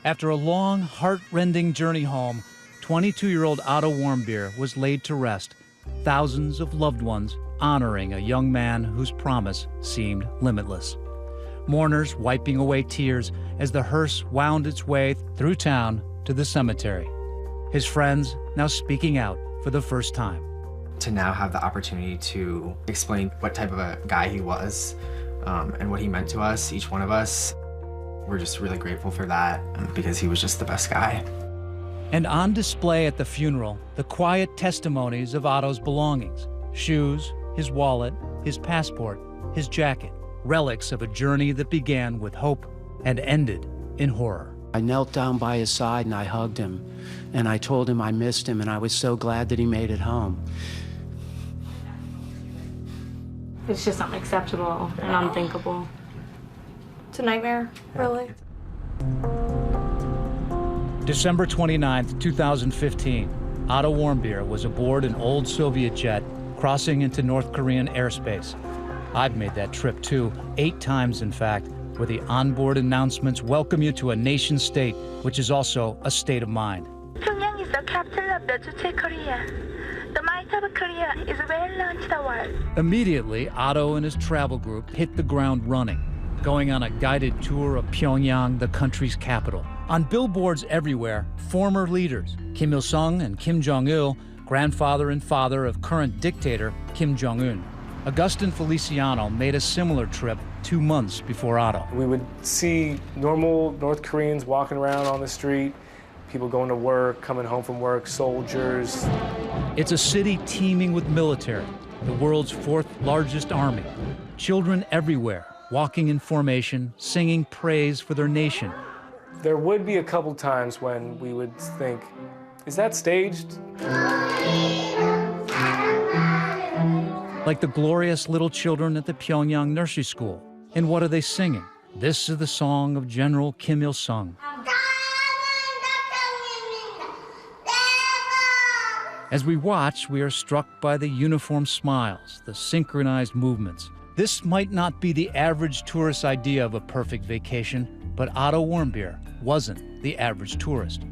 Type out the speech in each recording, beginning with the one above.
After a long, heart-rending journey home, 22-year-old Otto Warmbier was laid to rest, thousands of loved ones honoring a young man whose promise seemed limitless. Mourners wiping away tears as the hearse wound its way through town to the cemetery. His friends now speaking out for the first time. To now have the opportunity to explain what type of a guy he was and what he meant to us, each one of us, we're just really grateful for that because he was just the best guy. And on display at the funeral, the quiet testimonies of Otto's belongings: shoes, his wallet, his passport, his jacket, relics of a journey that began with hope and ended in horror. I knelt down by his side and I hugged him, and I told him I missed him and I was so glad that he made it home. It's just unacceptable and unthinkable. It's a nightmare, really. December 29th, 2015, Otto Warmbier was aboard an old Soviet jet crossing into North Korean airspace. I've made that trip too, 8 times in fact, where the onboard announcements welcome you to a nation state, which is also a state of mind. Pyongyang is the capital of the Juche Korea. The might of Korea is well known to the world. Immediately, Otto and his travel group hit the ground running, going on a guided tour of Pyongyang, the country's capital. On billboards everywhere, former leaders, Kim Il-sung and Kim Jong-il, grandfather and father of current dictator Kim Jong-un. Augustin Feliciano made a similar trip 2 months before Otto. We would see normal North Koreans walking around on the street, people going to work, coming home from work, soldiers. It's a city teeming with military, the world's 4th largest army. Children everywhere, walking in formation, singing praise for their nation. There would be a couple times when we would think, is that staged? Like the glorious little children at the Pyongyang nursery school. And what are they singing? This is the song of General Kim Il-sung. As we watch, we are struck by the uniform smiles, the synchronized movements. This might not be the average tourist's idea of a perfect vacation, but Otto Warmbier wasn't the average tourist.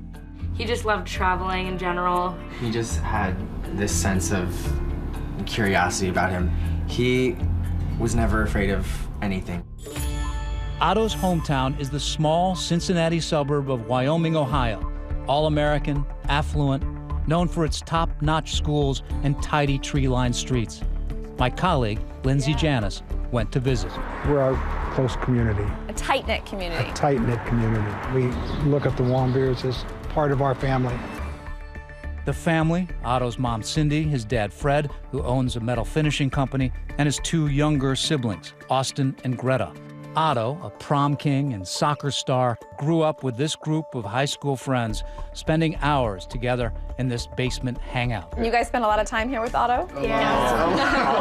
He just loved traveling in general. He just had this sense of curiosity about him. He was never afraid of anything. Otto's hometown is the small Cincinnati suburb of Wyoming, Ohio. All-American, affluent, known for its top-notch schools and tidy tree-lined streets. My colleague, Lindsay Janis, went to visit. We're a close community. A tight-knit community. A tight-knit community. We look at the Warmbiers as part of our family. The family, Otto's mom Cindy, his dad Fred, who owns a metal finishing company, and his 2 younger siblings, Austin and Greta. Otto, a prom king and soccer star, grew up with this group of high school friends, spending hours together in this basement hangout. You guys spend a lot of time here with Otto? All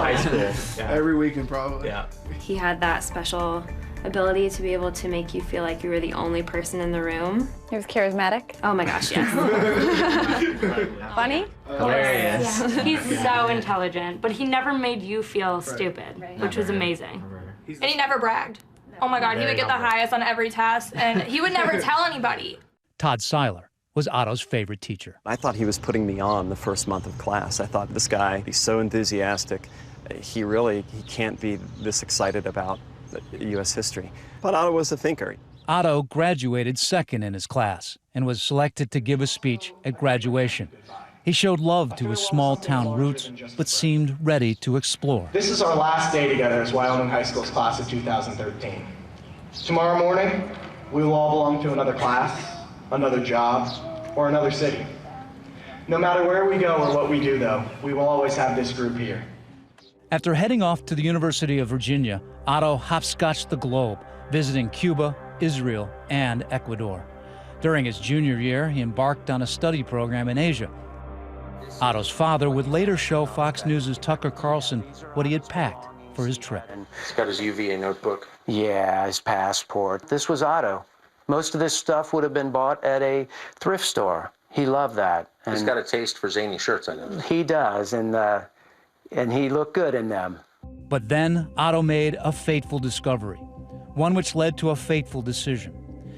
high school. Yeah. Every weekend, probably. Yeah. He had that special ability to be able to make you feel like you were the only person in the room. He was charismatic? Oh my gosh, yes. Funny? Hilarious. Yeah. He's so intelligent, but he never made you feel stupid, which was amazing. And he never bragged. Oh my God, he would get the highest on every test, and he would never tell anybody. Todd Seiler was Otto's favorite teacher. I thought he was putting me on the first month of class. I thought, this guy, he's so enthusiastic. He can't be this excited about U.S. history. But Otto was a thinker. Otto graduated second in his class and was selected to give a speech at graduation. He showed love to his small-town roots, but seemed ready to explore. This is our last day together as Wyoming High School's class of 2013. Tomorrow morning, we will all belong to another class, another job, or another city. No matter where we go or what we do, though, we will always have this group here. After heading off to the University of Virginia, Otto hopscotched the globe, visiting Cuba, Israel, and Ecuador. During his junior year, he embarked on a study program in Asia. Otto's father would later show Fox News' Tucker Carlson what he had packed for his trip. He's got his UVA notebook. Yeah, his passport. This was Otto. Most of this stuff would have been bought at a thrift store. He loved that. He's got a taste for zany shirts, I know. He does, and he looked good in them. But then Otto made a fateful discovery, one which led to a fateful decision.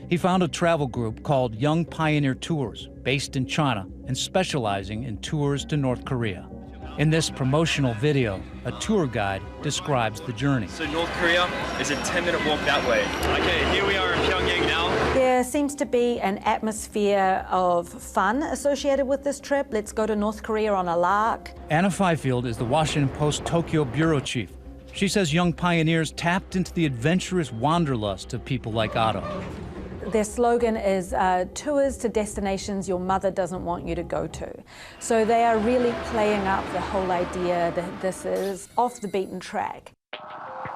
He found a travel group called Young Pioneer Tours, based in China and specializing in tours to North Korea. In this promotional video, a tour guide describes the journey. So North Korea is a 10-minute walk that way. Okay, here we are in Pyongyang now. There seems to be an atmosphere of fun associated with this trip. Let's go to North Korea on a lark. Anna Fifield is the Washington Post Tokyo bureau chief. She says Young Pioneers tapped into the adventurous wanderlust of people like Otto. Their slogan is tours to destinations your mother doesn't want you to go to. So they are really playing up the whole idea that this is off the beaten track.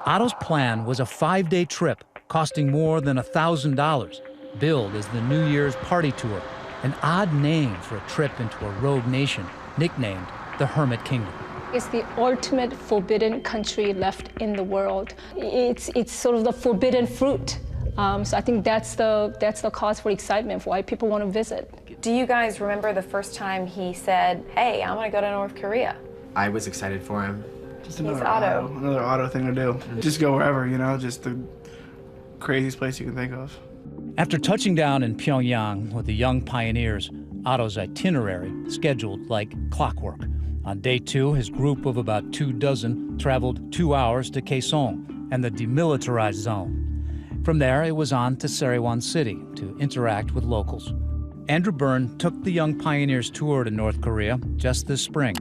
Otto's plan was a 5-day trip costing more than $1,000, billed as the New Year's party tour, an odd name for a trip into a rogue nation nicknamed the Hermit Kingdom. It's the ultimate forbidden country left in the world. It's sort of the forbidden fruit. So I think that's the cause for excitement, for why people want to visit. Do you guys remember the first time he said, hey, I'm going to go to North Korea? I was excited for him. Just another Otto thing to do. Just go wherever, you know, just the craziest place you can think of. After touching down in Pyongyang with the Young Pioneers, Otto's itinerary scheduled like clockwork. On day 2, his group of about 24 traveled 2 hours to Kaesong and the demilitarized zone. From there, it was on to Sarewan City to interact with locals. Andrew Byrne took the Young Pioneers tour to North Korea just this spring.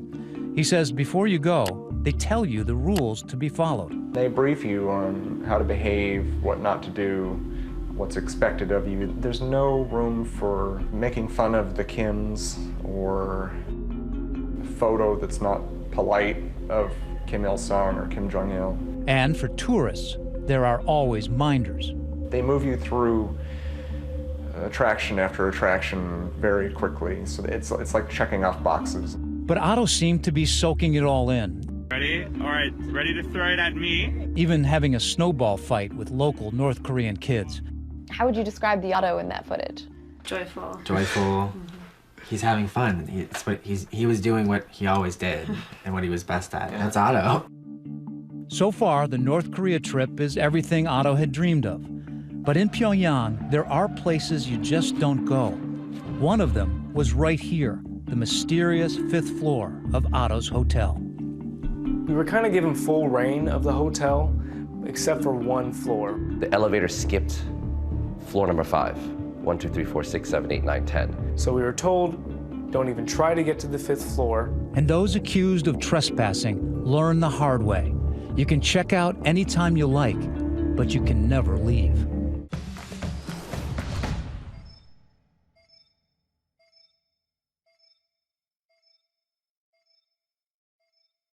He says before you go, they tell you the rules to be followed. They brief you on how to behave, what not to do, what's expected of you. There's no room for making fun of the Kims or a photo that's not polite of Kim Il-sung or Kim Jong-il. And for tourists, there are always minders. They move you through attraction after attraction very quickly, so it's like checking off boxes. But Otto seemed to be soaking it all in. Ready? All right, ready to throw it at me? Even having a snowball fight with local North Korean kids. How would you describe the Otto in that footage? Joyful. Joyful. He's having fun. He was doing what he always did and what he was best at. That's Otto. So far, the North Korea trip is everything Otto had dreamed of. But in Pyongyang, there are places you just don't go. One of them was right here, the mysterious 5th floor of Otto's hotel. We were kind of given full reign of the hotel, except for one floor. The elevator skipped floor number 5. 1, 2, 3, 4, 6, 7, 8, 9, 10. So we were told, don't even try to get to the 5th floor. And those accused of trespassing learn the hard way. You can check out anytime you like, but you can never leave.